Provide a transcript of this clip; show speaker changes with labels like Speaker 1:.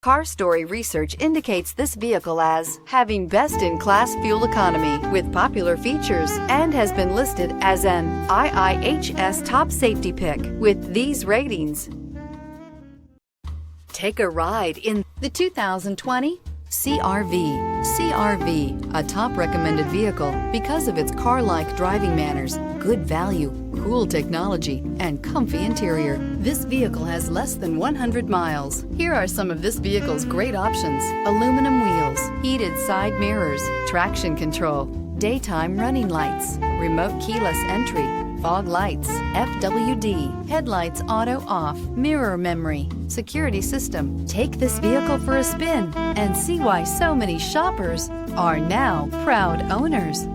Speaker 1: Car Story research indicates this vehicle as having best-in-class fuel economy with popular features and has been listed as an IIHS top safety pick with these ratings. Take a ride in the 2020 CR-V. CR-V, a top recommended vehicle because of its car-like driving manners, good value, cool technology, and comfy interior. This vehicle has less than 100 miles. Here are some of this vehicle's great options: aluminum wheels, heated side mirrors, traction control, daytime running lights, remote keyless entry, fog lights, FWD, headlights auto off, mirror memory, security system. Take this vehicle for a spin and see why so many shoppers are now proud owners.